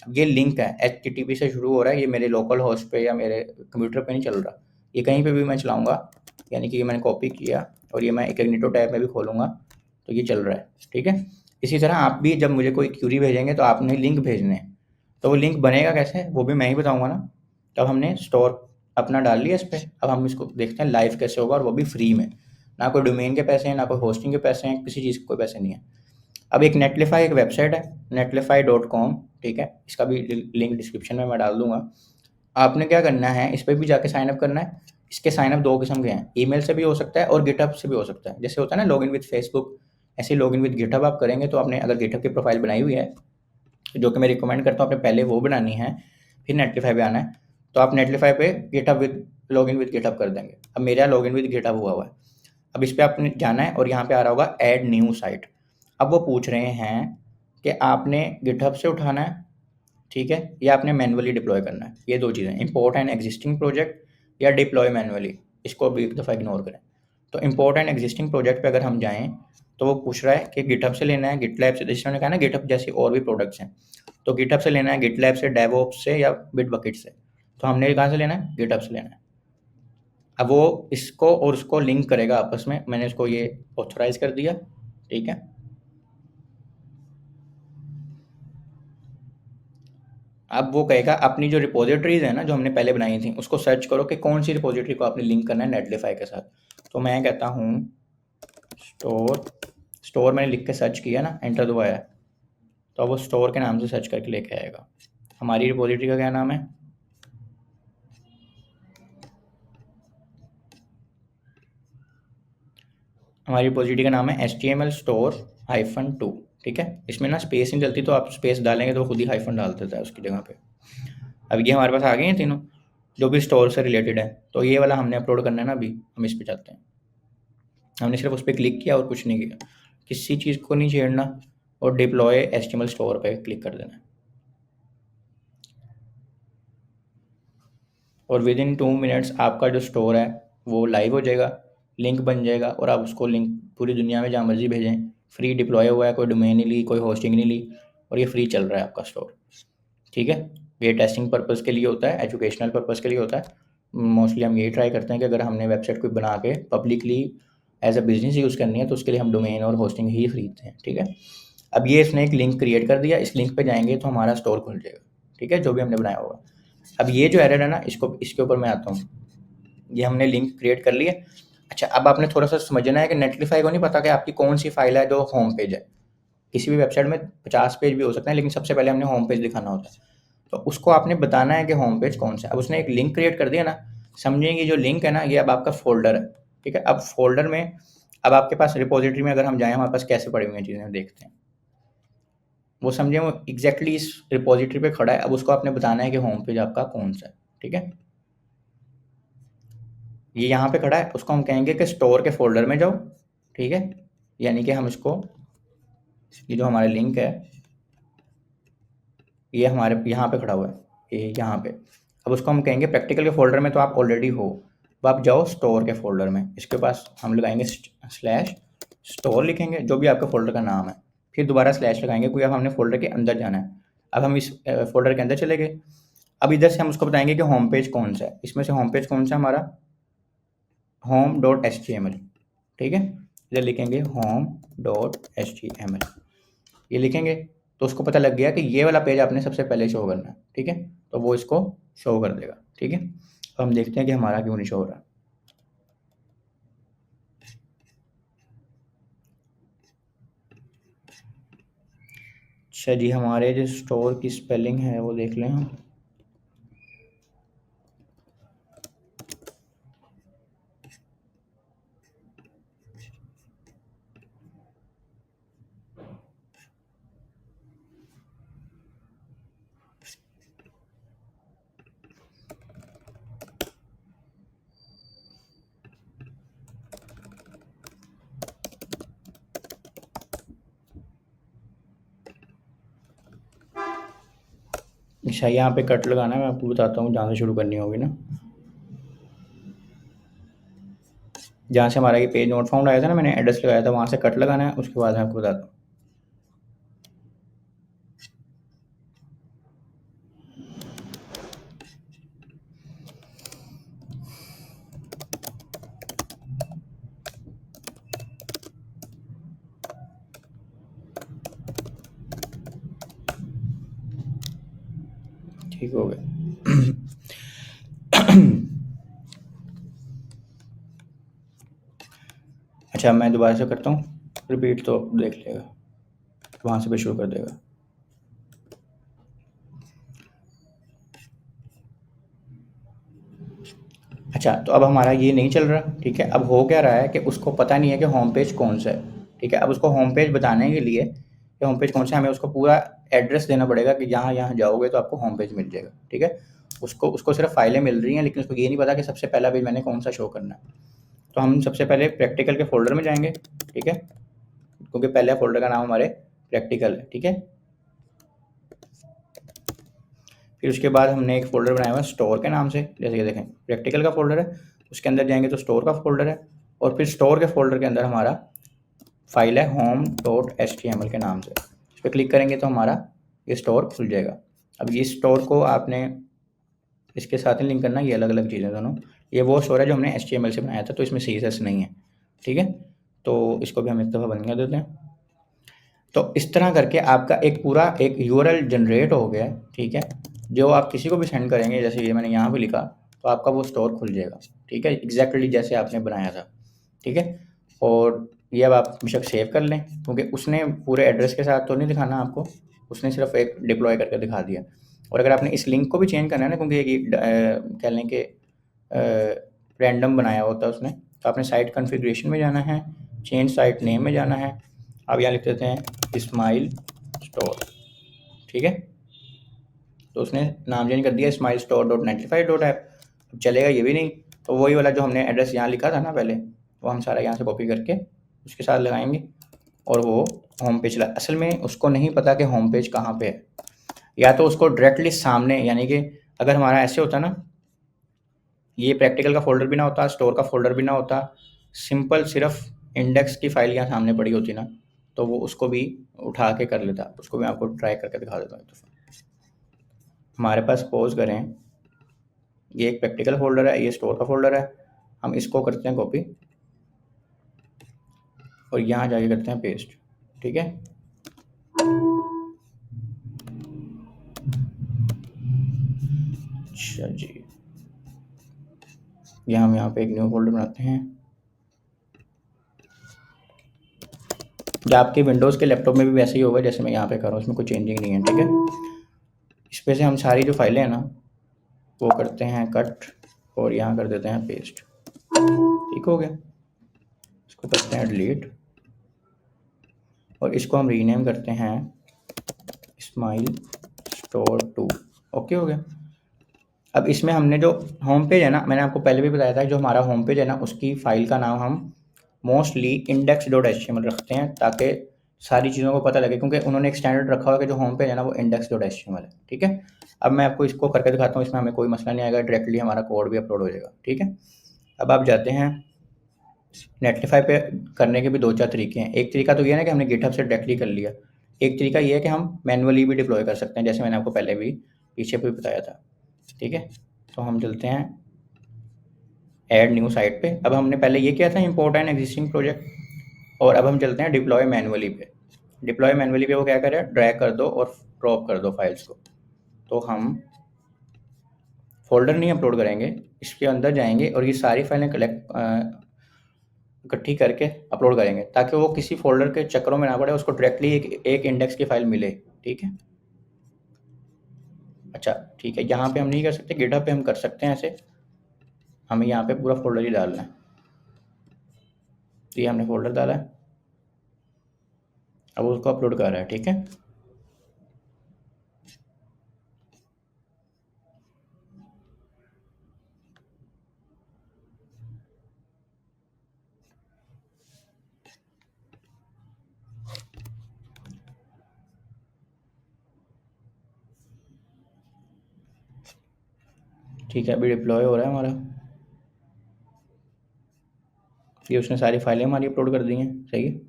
अब ये लिंक है HTTP से शुरू हो रहा है, ये मेरे लोकल होस्ट पे या मेरे कंप्यूटर पे नहीं चल रहा, ये कहीं पे भी मैं चलाऊँगा, यानी कि ये मैंने कॉपी किया और ये मैं इनकॉग्निटो टैब में भी खोलूँगा तो ये चल रहा है। ठीक है, इसी तरह आप भी जब मुझे कोई क्यूरी भेजेंगे तो आपने लिंक भेजने हैं, तो वो लिंक बनेगा कैसे वो भी मैं ही बताऊँगा ना। तब हमने स्टोर अपना डाल लिया इस पर, अब हम इसको देखते हैं लाइव कैसे होगा, और वो भी फ्री में, ना कोई डोमेन के पैसे हैं, ना कोई होस्टिंग के पैसे हैं, किसी चीज़ के कोई पैसे नहीं है। अब एक नेटलिफाई एक वेबसाइट है netlify.com, ठीक है, इसका भी लिंक डिस्क्रिप्शन में मैं डाल दूंगा। आपने क्या करना है, इस पे भी जाके साइन अप करना है। इसके साइन अप 2 किस्म के हैं, ईमेल से भी हो सकता है और गिटहब से भी हो सकता है। जैसे होता है ना लॉगिन विद फेसबुक, ऐसे लॉगिन विद गिटहब आप करेंगे तो आपने अगर गिटहब की प्रोफाइल बनाई हुई है, जो कि मैं रिकमेंड करता हूँ आपने पहले वो बनानी है, फिर नेटलिफाई पे आना है। तो आप नेटलिफाई पे GitHub with login with GitHub कर देंगे। अब मेरा लॉगिन विद गिटहब हुआ है। अब इस पे आपने जाना है और यहाँ पे आ रहा होगा ऐड न्यू साइट। अब वो पूछ रहे हैं कि आपने गिटहब से उठाना है, ठीक है, या आपने मैनुअली डिप्लॉय करना है। ये 2 चीज़ें, इम्पोर्ट एंड एग्जिस्टिंग प्रोजेक्ट या डिप्लॉय मैनुअली, इसको भी एक दफ़ा इग्नोर करें। तो इम्पोर्ट एंड एग्जिस्टिंग प्रोजेक्ट पे अगर हम जाएँ, तो वो पूछ रहा है कि गिटहब से लेना है, गिटलैब से, जैसे मैंने कहा ना गिटहब जैसी और भी प्रोडक्ट्स हैं, तो गिटहब से लेना है, गिटलैब से, डेवऑप्स से या बिटबकेट से। तो हमने कहाँ से लेना है? गिटहब से लेना है। अब वो इसको और उसको लिंक करेगा आपस में, मैंने इसको ये ऑथराइज़ कर दिया, ठीक है। अब वो कहेगा अपनी जो रिपॉजिटरीज़ है ना, जो हमने पहले बनाई थी, उसको सर्च करो कि कौन सी रिपॉजिटरी को आपने लिंक करना है नेटलिफाई के साथ। तो मैं कहता हूँ स्टोर, स्टोर मैंने लिख के सर्च किया ना, एंटर दबाया, तो अब वो स्टोर के नाम से सर्च करके लेके आएगा। हमारी रिपॉजिटरी का क्या नाम है? हमारी रिपॉजिटरी का नाम है HTML स्टोर -2, ठीक है। इसमें ना स्पेस नहीं डलती, तो आप स्पेस डालेंगे तो खुद ही हाइफन डाल देता है उसकी जगह पे। अब ये हमारे पास आ गए हैं तीनों, जो भी स्टोर से रिलेटेड है। तो ये वाला हमने अपलोड करना है ना, अभी हम इस पे जाते हैं। हमने सिर्फ उस पर क्लिक किया और कुछ नहीं किया, किसी चीज़ को नहीं छेड़ना, और डिप्लॉय HTML स्टोर पे क्लिक कर देना है। और विद इन 2 मिनट्स आपका जो स्टोर है वो लाइव हो जाएगा, लिंक बन जाएगा, और आप उसको लिंक पूरी दुनिया में जहाँ मर्जी भेजें। फ्री डिप्लॉय हुआ है, कोई डोमेन नहीं ली, कोई होस्टिंग नहीं ली, और ये फ्री चल रहा है आपका स्टोर, ठीक है। ये टेस्टिंग पर्पज़ के लिए होता है, एजुकेशनल पर्पज़ के लिए होता है। मोस्टली हम यही ट्राई करते हैं कि अगर हमने वेबसाइट कोई बना के publicly as a business use करनी है, तो उसके लिए हम डोमेन और होस्टिंग ही खरीदते हैं, ठीक है। अब ये इसने एक लिंक क्रिएट कर दिया, इस लिंक पे जाएंगे तो हमारा स्टोर खुल जाएगा, ठीक है, जो भी हमने बनाया होगा। अब ये जो एरर है ना, इसको, इसके ऊपर मैं आता हूँ। ये हमने लिंक क्रिएट कर लिया। अच्छा, अब आपने थोड़ा सा समझना है कि नेटलिफाई को नहीं पता कि आपकी कौन सी फाइल है जो होम पेज है। किसी भी वेबसाइट में 50 पेज भी हो सकते हैं, लेकिन सबसे पहले हमने होम पेज दिखाना होता है। तो उसको आपने बताना है कि होम पेज कौन सा है। अब उसने एक लिंक क्रिएट कर दिया ना, समझेंगे जो लिंक है ना, ये अब आपका फोल्डर है, ठीक है। अब फोल्डर में, अब आपके पास रिपोजिटरी में अगर हम जाएँ, हमारे पास कैसे पड़ी हुई हैं चीज़ें, देखते हैं। वो समझे, वो एग्जैक्टली इस रिपोजिटरी पे खड़ा है। अब उसको आपने बताना है कि होम पेज आपका कौन सा है, ठीक है। ये यहाँ पे खड़ा है, उसको हम कहेंगे कि स्टोर के फोल्डर में जाओ, ठीक है। यानी कि हम इसको, ये जो हमारा लिंक है, ये हमारे यहाँ पे खड़ा हुआ है, ये यहाँ पे। अब उसको हम कहेंगे प्रैक्टिकल के फोल्डर में तो आप ऑलरेडी हो, अब आप जाओ स्टोर के फोल्डर में। इसके पास हम लगाएंगे स्लैश स्टोर, लिखेंगे जो भी आपके फोल्डर का नाम है, फिर दोबारा स्लैश लगाएंगे, क्योंकि अब हमने फोल्डर के अंदर जाना है। अब हम इस फोल्डर के अंदर चले गए। अब इधर से हम उसको बताएंगे कि होम पेज कौन सा है। इसमें से होम पेज कौन सा है हमारा? home.html, ठीक है। इधर लिखेंगे home.html, ये लिखेंगे तो उसको पता लग गया कि ये वाला पेज आपने सबसे पहले शो करना है, ठीक है। तो वो इसको शो कर देगा, ठीक है। तो हम देखते हैं कि हमारा क्यों नहीं शो हो रहा। अच्छा जी, हमारे जो स्टोर की स्पेलिंग है वो देख लें हम। अच्छा, यहाँ पे कट लगाना है, मैं आपको बताता हूँ जहाँ से शुरू करनी होगी ना। जहाँ से हमारा ये पेज नोट फाउंड आया था ना, मैंने एड्रेस लगाया था, वहाँ से कट लगाना है, उसके बाद मैं आपको बताता हूँ। ठीक हो गया। अच्छा, मैं दोबारा से करता हूँ रिपीट, तो देख लेगा, वहाँ से भी शुरू कर देगा। अच्छा, तो अब हमारा ये नहीं चल रहा, ठीक है। अब हो क्या रहा है कि उसको पता नहीं है कि होम पेज कौन सा है, ठीक है। अब उसको होम पेज बताने के लिए कि होम पेज कौन सा है, हमें उसको पूरा एड्रेस देना पड़ेगा कि यहाँ यहाँ जाओगे तो आपको होम पेज मिल जाएगा, ठीक है। उसको सिर्फ फाइलें मिल रही हैं, लेकिन उसको ये नहीं पता कि सबसे पहला पेज मैंने कौन सा शो करना है। तो हम सबसे पहले प्रैक्टिकल के फोल्डर में जाएंगे, ठीक है, क्योंकि पहले फोल्डर का नाम हमारे प्रैक्टिकल है, ठीक है। फिर उसके बाद हमने एक फ़ोल्डर बनाया हुआ है स्टोर के नाम से, जैसे कि देखें प्रैक्टिकल का फ़ोल्डर है, उसके अंदर जाएंगे तो स्टोर का फ़ोल्डर है, और फिर स्टोर के फ़ोल्डर के अंदर हमारा फाइल है home.html के नाम से। इस पर क्लिक करेंगे तो हमारा ये स्टोर खुल जाएगा। अब ये स्टोर को आपने इसके साथ ही लिंक करना, ये अलग अलग चीज़ें दोनों। ये वो स्टोर है जो हमने HTML से बनाया था, तो इसमें CSS नहीं है, ठीक है। तो इसको भी हम एक दफ़ा बंद कर देते हैं। तो इस तरह करके आपका एक पूरा एक URL जनरेट हो गया, ठीक है, जो आप किसी को भी सेंड करेंगे, जैसे ये मैंने यहाँ पे लिखा, तो आपका वो स्टोर खुल जाएगा, ठीक है, एग्जैक्टली जैसे आपने बनाया था, ठीक है। और ये अब आप बेशक सेव कर लें, क्योंकि उसने पूरे एड्रेस के साथ तो नहीं दिखाना आपको, उसने सिर्फ एक डिप्लॉय करके दिखा दिया। और अगर आपने इस लिंक को भी चेंज करना है ना, क्योंकि ये कह लें कि रैंडम बनाया होता है उसने, तो आपने साइट कॉन्फ़िगरेशन में जाना है, चेंज साइट नेम में जाना है, अब यहाँ लिख देते हैं इस्माइल स्टोर, ठीक है। तो उसने नाम चेंज कर दिया smile store dot नेटलीफाई dot app. अब चलेगा ये भी नहीं, तो वही वाला जो हमने एड्रेस यहाँ लिखा था ना पहले, वो हम सारा यहाँ से कॉपी करके उसके साथ लगाएंगे, और वो होम पेज चला। असल में उसको नहीं पता कि होम पेज कहाँ पे है, या तो उसको डायरेक्टली सामने, यानी कि अगर हमारा ऐसे होता ना, ये प्रैक्टिकल का फोल्डर भी ना होता, स्टोर का फोल्डर भी ना होता, सिंपल सिर्फ इंडेक्स की फाइल यहाँ सामने पड़ी होती ना, तो वो उसको भी उठा के कर लेता। उसको भी आपको ट्राई करके दिखा देता हूँ। हमारे पास सपोज करें ये एक प्रैक्टिकल फोल्डर है, ये स्टोर का फोल्डर है, हम इसको करते हैं कॉपी और यहाँ जाके करते हैं पेस्ट, ठीक है। अच्छा जी, हम यहाँ पे एक न्यू फोल्डर बनाते हैं। जो आपके विंडोज़ के लैपटॉप में भी वैसे ही होगा जैसे मैं यहाँ पे कर रहा हूँ, इसमें कोई चेंजिंग नहीं है, ठीक है। इस पे से हम सारी जो फाइलें हैं ना वो करते हैं कट और यहाँ कर देते हैं पेस्ट, ठीक हो गया। इसको करते हैं डिलीट और इसको हम रीनेम करते हैं स्माइल स्टोर 2, ओके हो गया। अब इसमें हमने जो होम पेज है ना, मैंने आपको पहले भी बताया था, जो हमारा होम पेज है ना उसकी फ़ाइल का नाम हम मोस्टली index.html रखते हैं, ताकि सारी चीज़ों को पता लगे, क्योंकि उन्होंने एक स्टैंडर्ड रखा हुआ है कि जो होम पेज है ना वो index.html है, ठीक है। अब मैं आपको इसको करके दिखाता हूँ, इसमें हमें कोई मसला नहीं आएगा, डायरेक्टली हमारा कोड भी अपलोड हो जाएगा, ठीक है। अब आप जाते हैं नेटलीफाई पे, करने के भी दो चार तरीके हैं। एक तरीका तो ये है ना कि हमने गिटहब से डायरेक्टली कर लिया, एक तरीका ये है कि हम मैनुअली भी डिप्लॉय कर सकते हैं, जैसे मैंने आपको पहले भी पीछे भी बताया था, ठीक है। तो हम चलते हैं ऐड न्यू साइट पे। अब हमने पहले ये किया था इंपोर्ट एन एग्जिस्टिंग प्रोजेक्ट, और अब हम चलते हैं डिप्लॉय मैनुअली पे। डिप्लॉय मैनुअली पे वो क्या करें, ड्रैग कर दो और ड्रॉप कर दो फाइल्स को। तो हम फोल्डर नहीं अपलोड करेंगे, इसके अंदर जाएंगे और ये सारी फाइलें इकट्ठी करके अपलोड करेंगे, ताकि वो किसी फोल्डर के चक्करों में ना पड़े, उसको डायरेक्टली एक इंडेक्स की फाइल मिले, ठीक है। अच्छा ठीक है, यहाँ पे हम नहीं कर सकते, गिटहब पे हम कर सकते हैं ऐसे। हमें यहाँ पे पूरा फोल्डर ही डालना है, तो ये हमने फोल्डर डाला है, अब उसको अपलोड कर रहा है, ठीक है। ठीक है, अभी डिप्लॉय हो रहा है हमारा, ये उसने सारी फाइलें हमारी अपलोड कर दी हैं, सही है।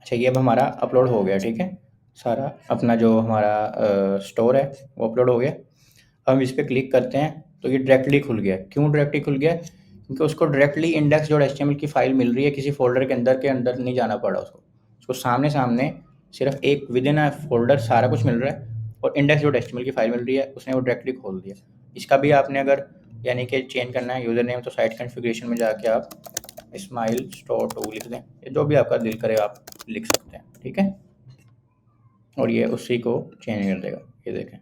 अच्छा, ये अब हमारा अपलोड हो गया, ठीक है। सारा अपना जो हमारा स्टोर है वो अपलोड हो गया। अब हम इस पर क्लिक करते हैं तो ये डायरेक्टली खुल गया। क्यों डायरेक्टली खुल गया? क्योंकि उसको डायरेक्टली index.html की फ़ाइल मिल रही है, किसी फोल्डर के अंदर नहीं जाना पड़ा उसको सामने सामने सिर्फ एक विद इन अ फोल्डर सारा कुछ मिल रहा है और index.html की फाइल मिल रही है, उसने वो डायरेक्टली खोल दिया। इसका भी आपने अगर यानी कि चेंज करना है यूज़र नेम, तो साइट कॉन्फ़िगरेशन में जाके आप स्माइल स्टोर 2 लिख दें, जो भी आपका दिल करे आप लिख सकते हैं, ठीक है। और ये उसी को चेंज कर देगा, ये देखें,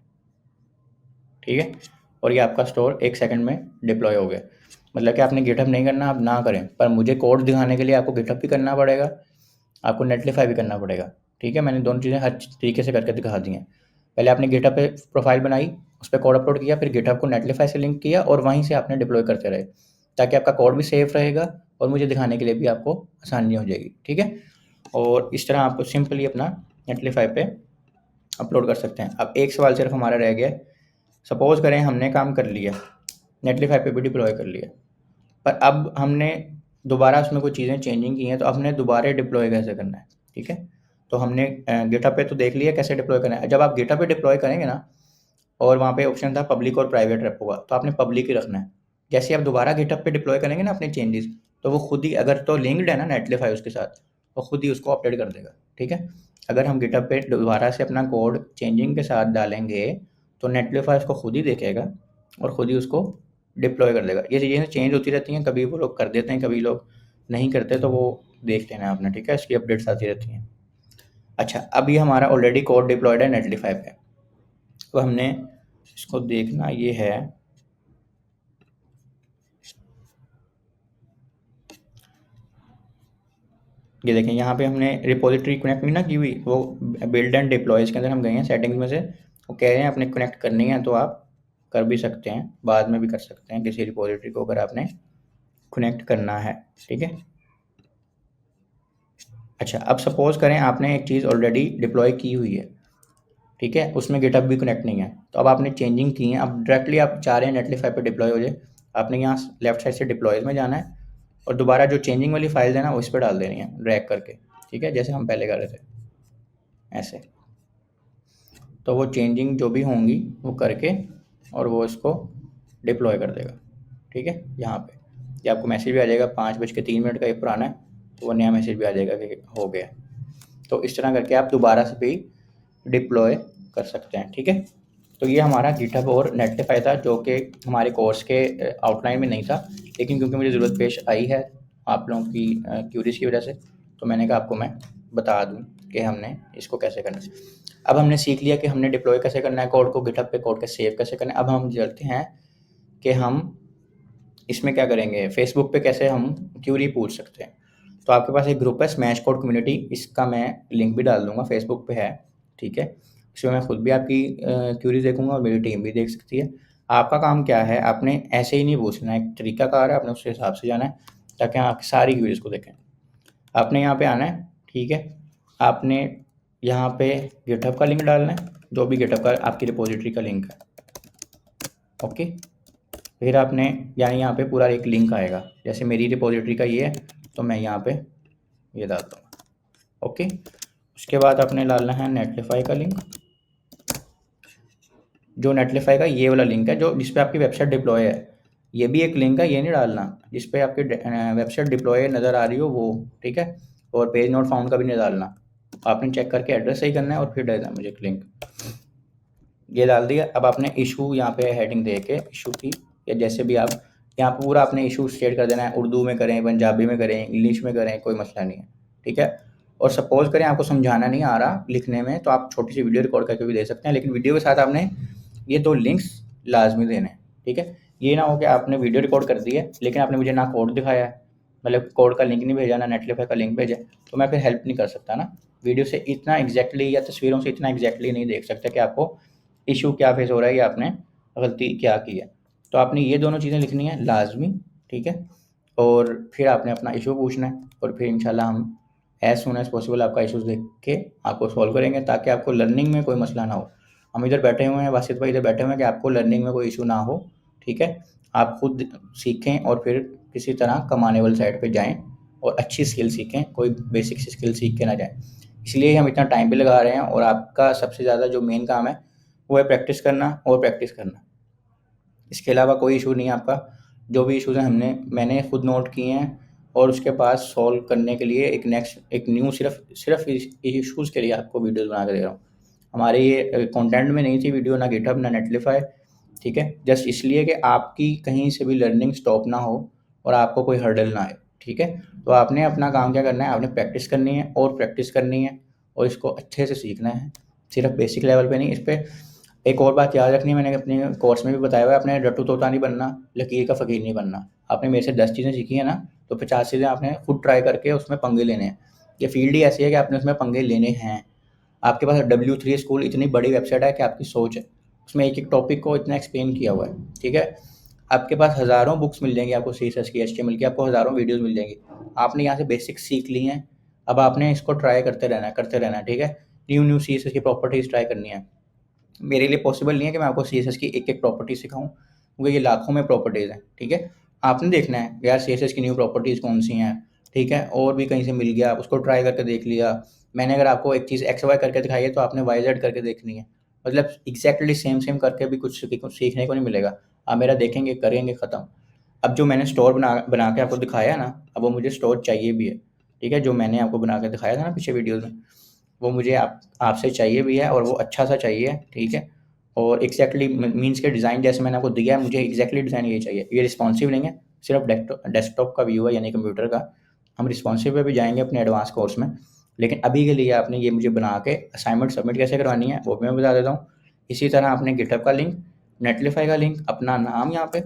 ठीक है। और ये आपका स्टोर 1 सेकंड में डिप्लॉय हो गया। मतलब कि आपने गिटहब नहीं करना, आप ना करें, पर मुझे कोड दिखाने के लिए आपको गिटहब भी करना पड़ेगा, आपको नेटलिफाई भी करना पड़ेगा, ठीक है। मैंने दोनों चीज़ें हर तरीके से करके दिखा दी हैं। पहले आपने गिटहब पे प्रोफाइल बनाई, उस पर कोड अपलोड किया, फिर गिटहब को नेटलिफाई से लिंक किया और वहीं से आपने डिप्लॉय करते रहे, ताकि आपका कोड भी सेफ रहेगा और मुझे दिखाने के लिए भी आपको आसानी हो जाएगी, ठीक है। और इस तरह आपको सिंपली अपना नेटलिफाई पे अपलोड कर सकते हैं। अब एक सवाल सिर्फ हमारा रह गया, सपोज़ करें हमने काम कर लिया, नेटलिफाई पे भी डिप्लॉय कर लिया, पर अब हमने दोबारा उसमें कुछ चीज़ें चेंजिंग की हैं, तो हमने दोबारा डिप्लॉय कैसे करना है, ठीक है। तो हमने गिटहब पे तो देख लिया कैसे डिप्लॉय करना है। जब आप गिटहब पे डिप्लॉय करेंगे ना, और वहाँ पे ऑप्शन था पब्लिक और प्राइवेट रेपो का, तो आपने पब्लिक ही रखना है। जैसे ही आप दोबारा गिटहब पे डिप्लॉय करेंगे ना अपने चेंजेस, तो वो खुद ही, अगर तो लिंक्ड है ना नेटलिफाई उसके साथ, वो खुद ही उसको अपडेट कर देगा, ठीक है। अगर हम गिटहब पे दोबारा से अपना कोड चेंजिंग के साथ डालेंगे, तो नेटलिफाई उसको खुद ही देखेगा और खुद ही उसको डिप्लॉय कर देगा। ये चीज़ें चेंज होती रहती हैं, कभी वो लोग कर देते हैं, कभी लोग नहीं करते, तो वो देख लेना आपने, ठीक है। इसकी अपडेट्स आती रहती हैं। अच्छा, अब ये हमारा ऑलरेडी कोड डिप्लॉयड है नेटलिफाई पे, तो हमने इसको देखना ये है, ये देखें यहाँ पे हमने रिपोजिटरी कनेक्ट नहीं ना की हुई, वो बिल्ड एंड डिप्लॉय, इसके अंदर हम गए हैं सेटिंग्स में से, वो कह रहे हैं आपने कनेक्ट करनी है, तो आप कर भी सकते हैं, बाद में भी कर सकते हैं किसी रिपोजिटरी को अगर आपने कनेक्ट करना है, ठीक है। अच्छा, अब सपोज़ करें आपने एक चीज़ ऑलरेडी डिप्लॉय की हुई है, ठीक है, उसमें गिटहब भी कनेक्ट नहीं है, तो अब आपने चेंजिंग की है, अब डायरेक्टली आप चाह रहे हैं नेटलिफाई पे डिप्लॉय हो जाए, आपने यहाँ लेफ्ट साइड से डिप्लॉयज में जाना है और दोबारा जो चेंजिंग वाली फाइल है ना, उस पर डाल देनी है ड्रैग करके, ठीक है, जैसे हम पहले कर रहे थे ऐसे। तो वो चेंजिंग जो भी होंगी वो करके और वो इसको डिप्लॉय कर देगा, ठीक है। यहाँ पे ये आपको मैसेज भी आ जाएगा 5:03 का, ये पुराना है, तो वो नया मैसेज भी आ जाएगा कि हो गया। तो इस तरह करके आप दोबारा से भी डिप्लॉय कर सकते हैं, ठीक है। तो ये हमारा गिटहब और नेटलिफाई था, जो कि हमारे कोर्स के आउटलाइन में नहीं था, लेकिन क्योंकि मुझे ज़रूरत पेश आई है आप लोगों की क्यूरीज की वजह से, तो मैंने कहा आपको मैं बता दूं कि हमने इसको कैसे करना है। अब हमने सीख लिया कि हमने डिप्लॉय कैसे करना है कोड को गिटहब पे, कोड के सेव कैसे करना है। अब हम चलते हैं कि हम इसमें क्या करेंगे, फेसबुक पे कैसे हम क्यूरी पूछ सकते हैं। तो आपके पास एक ग्रुप है स्मैश कोड कम्युनिटी, इसका मैं लिंक भी डाल दूंगा, फेसबुक पे है, ठीक है। इसमें मैं खुद भी आपकी क्यूरीज देखूंगा और मेरी टीम भी देख सकती है। आपका काम क्या है, आपने ऐसे ही नहीं पूछना है, एक तरीकाकार है, आपने उसके हिसाब से जाना है ताकि आप सारी क्यूरीज को देखें। आपने यहाँ पे आना है, ठीक है, आपने यहाँ पे गिटहब का लिंक डालना है, जो भी गिटहब का आपकी रिपोजिटरी का लिंक है, ओके। फिर आपने यानी यहाँ पे पूरा एक लिंक आएगा, जैसे मेरी रिपोजिटरी का ये है, तो मैं यहाँ पे ये डाल दूँगा, ओके। उसके बाद आपने डालना है नेटलिफाई का लिंक, जो नेटलिफाई का ये वाला लिंक है जो जिस पे आपकी वेबसाइट डिप्लॉय है, ये भी एक लिंक है, ये नहीं डालना जिस पे आपकी वेबसाइट डिप्लॉय नज़र आ रही हो वो, ठीक है। और पेज नॉट फाउंड का भी नहीं डालना, आपने चेक करके एड्रेस सही करना है और फिर डालना मुझे एक लिंक, ये डाल दिया। अब आपने इशू यहाँ पे हेडिंग दे के इशू की, या जैसे भी आप यहाँ पर पूरा आपने इशू स्टेट कर देना है, उर्दू में करें, पंजाबी में करें, इंग्लिश में करें, कोई मसला नहीं है, ठीक है। और सपोज़ करें आपको समझाना नहीं आ रहा लिखने में, तो आप छोटी सी वीडियो रिकॉर्ड करके भी दे सकते हैं, लेकिन वीडियो के साथ आपने ये 2 लिंक्स लाजमी देने हैं, ठीक है। ये ना हो कि आपने वीडियो रिकॉर्ड कर दी है लेकिन आपने मुझे ना कोड दिखाया है, मतलब कोड का लिंक नहीं भेजा, ना नेटलिफाई का लिंक भेजा, तो मैं फिर हेल्प नहीं कर सकता ना। वीडियो से इतना एग्जैक्टली या तस्वीरों से इतना एग्जैक्टली नहीं देख सकता कि आपको इशू क्या फेस हो रहा है या आपने गलती क्या की है। तो आपने ये दोनों चीज़ें लिखनी है लाजमी, ठीक है। और फिर आपने अपना इशू पूछना है और फिर इंशाल्लाह हम एज़ सून एज़ पॉसिबल आपका इशूज़ देख के आपको सॉल्व करेंगे, ताकि आपको लर्निंग में कोई मसला ना हो। हम इधर बैठे हुए हैं, वासित भाई इधर बैठे हुए हैं कि आपको लर्निंग में कोई इशू ना हो, ठीक है। आप खुद सीखें और फिर किसी तरह कमाने वाली साइड पे जाएँ और अच्छी स्किल सीखें, कोई बेसिक स्किल सीख के ना जाएँ। इसलिए हम इतना टाइम भी लगा रहे हैं, और आपका सबसे ज़्यादा जो मेन काम है वो है प्रैक्टिस करना और प्रैक्टिस करना। इसके अलावा कोई इशू नहीं है आपका। जो भी इशूज़ हैं मैंने खुद नोट किए हैं, और उसके पास सॉल्व करने के लिए एक न्यू सिर्फ इश्यूज़ के लिए आपको वीडियोज़ बना के दे रहा हूँ। हमारे ये कंटेंट में नहीं थी वीडियो, ना गिटहब ना नेटलिफाई, ठीक है? जस्ट इसलिए कि आपकी कहीं से भी लर्निंग स्टॉप ना हो और आपको कोई हर्डल ना आए, ठीक है? तो आपने अपना काम क्या करना है, आपने प्रैक्टिस करनी है और प्रैक्टिस करनी है और इसको अच्छे से सीखना है, सिर्फ बेसिक लेवल पे नहीं। इस पे एक और बात याद रखनी है, मैंने अपने कोर्स में भी बताया हुआ है, आपने रट्टू तोता नहीं बनना, लकीर का फ़कीर नहीं बनना। आपने मेरे से 10 चीज़ें सीखी हैं ना, तो 50 चीज़ें आपने खुद ट्राई करके उसमें पंगे लेने हैं। ये फील्ड ही ऐसी है कि आपने उसमें पंगे लेने हैं। आपके पास W3 स्कूल इतनी बड़ी वेबसाइट है कि आपकी सोच है, उसमें एक-एक टॉपिक को इतना एक्सप्लेन किया हुआ है, ठीक है? आपके पास हज़ारों बुक्स मिल जाएँगी आपको सीएसएस की, एचटीएमएल की, आपको हज़ारों वीडियोज़ मिल जाएँगी। आपने यहाँ से बेसिक सीख ली हैं, अब आपने इसको ट्राई करते रहना है, ठीक है? न्यू सीएसएस की प्रॉपर्टीज़ ट्राई करनी है। मेरे लिए पॉसिबल नहीं है कि मैं आपको सीएसएस की एक-एक प्रॉपर्टी सिखाऊँ, क्योंकि ये लाखों में प्रॉपर्टीज़ हैं, ठीक है? आपने देखना है यार सीएसएस की न्यू प्रॉपर्टीज़ कौन-सी हैं, ठीक है? और भी कहीं से मिल गया, उसको ट्राई करके देख लिया। मैंने अगर आपको एक चीज़ एक्स वाई करके दिखाई है, तो आपने वाई जेड करके देखनी है। मतलब एग्ज़ैक्टली सेम करके भी कुछ सीखने को नहीं मिलेगा। आप मेरा देखेंगे, करेंगे, ख़त्म। अब जो मैंने स्टोर बना बना के आपको दिखाया है ना, अब वो मुझे स्टोर चाहिए भी है, ठीक है? जो मैंने आपको बना के दिखाया था ना पिछले वीडियोज़ में, वो मुझे आपसे चाहिए भी है और वो अच्छा-सा चाहिए, ठीक है? और एग्ज़ैक्टली मीन्स के डिज़ाइन जैसे मैंने आपको दिया है, मुझे एग्ज़ैक्टली डिज़ाइन यही चाहिए। ये रिस्पॉन्सिव नहीं है, सिर्फ़ डेस्कटॉप का व्यू है, यानी कंप्यूटर का। हम रिस्पॉन्सिव पे भी जाएँगे अपने एडवांस कोर्स में, लेकिन अभी के लिए आपने ये मुझे बना के असाइनमेंट सबमिट कैसे करवानी है, वो भी मैं बता देता हूँ। इसी तरह आपने गिटहब का लिंक, नेटलिफाई का लिंक, अपना नाम यहाँ पे,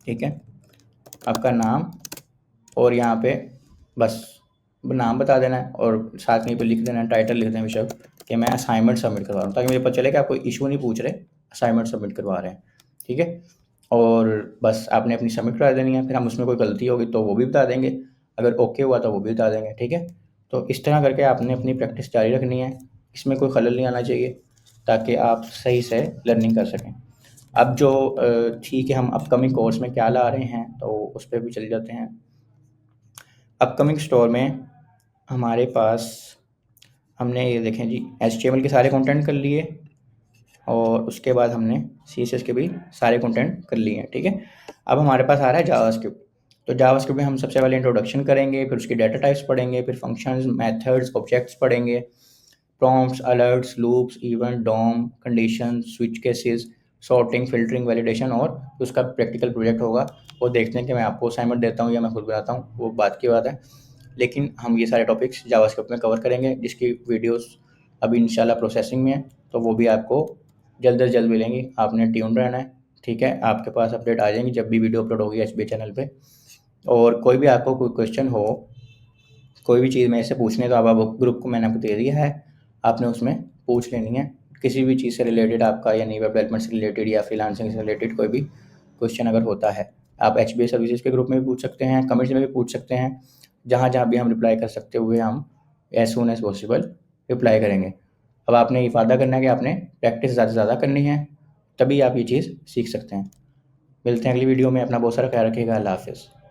ठीक है? आपका नाम और यहाँ पे बस नाम बता देना है और साथ में यहीं पे लिख देना है, टाइटल लिख देना है विषय कि मैं असाइनमेंट सबमिट करवा रहा हूँ, ताकि मुझे पता चले कि आप कोई इशू नहीं पूछ रहे, असाइनमेंट सबमिट करवा रहे हैं, ठीक है? और बस आपने अपनी सबमिट करा देनी है, फिर हम उसमें कोई गलती होगी तो वो भी बता देंगे, अगर ओके हुआ तो वो भी बता देंगे, ठीक है? तो इस तरह करके आपने अपनी प्रैक्टिस जारी रखनी है, इसमें कोई खलल नहीं आना चाहिए, ताकि आप सही से लर्निंग कर सकें। अब जो ठीक है, हम अपकमिंग कोर्स में क्या ला रहे हैं, तो उस पर भी चले जाते हैं। अपकमिंग स्टोर में हमारे पास हमने ये देखें जी, HTML के सारे कंटेंट कर लिए और उसके बाद हमने CSS के भी सारे कंटेंट कर लिए हैं, ठीक है? अब हमारे पास आ रहा है जावास्क्रिप्ट। तो जावास्क्रिप्ट में हम सबसे पहले इंट्रोडक्शन करेंगे, फिर उसकी डेटा टाइप्स पढ़ेंगे, फिर फंक्शंस, मेथड्स, ऑब्जेक्ट्स पढ़ेंगे, prompts, alerts, loops, event, DOM, condition, switch cases, sorting, filtering, validation और उसका प्रैक्टिकल प्रोजेक्ट होगा। वो देखते हैं कि मैं आपको असाइनमेंट देता हूँ या मैं खुद बनाता हूँ, वो बात की बात है। लेकिन हम ये सारे टॉपिक्स जावास्क्रिप्ट में कवर करेंगे, जिसकी वीडियोज़ अभी इंशाल्लाह प्रोसेसिंग में है, तो वो भी आपको जल्द से जल्द मिलेंगी। आपने ट्यून रहना है, ठीक है? आपके पास अपडेट आ जाएंगी जब भी वीडियो अपलोड होगी HBA चैनल पे। और कोई भी आपको कोई क्वेश्चन हो, कोई भी चीज़ मेरे से पूछनी है, तो आप ग्रुप को मैंने आपको दे दिया है, आपने उसमें पूछ लेनी है। किसी भी चीज़ से रिलेटेड आपका, यानी वेब डेवलपमेंट से रिलेटेड या फ्रीलांसिंग से रिलेटेड कोई भी क्वेश्चन अगर होता है, आप HBA सर्विसेज के ग्रुप में भी पूछ सकते हैं, कमेंट्स में भी पूछ सकते हैं। जहाँ भी हम रिप्लाई कर सकते हुए, हम as soon as possible reply करेंगे। अब आपने ये वादा करना है कि आपने प्रैक्टिस ज़्यादा से ज़्यादा करनी है, तभी आप ये चीज़ सीख सकते हैं। मिलते हैं अगली वीडियो में, अपना बहुत सारा ख्याल रखिएगा। अल्लाह हाफ़िज़।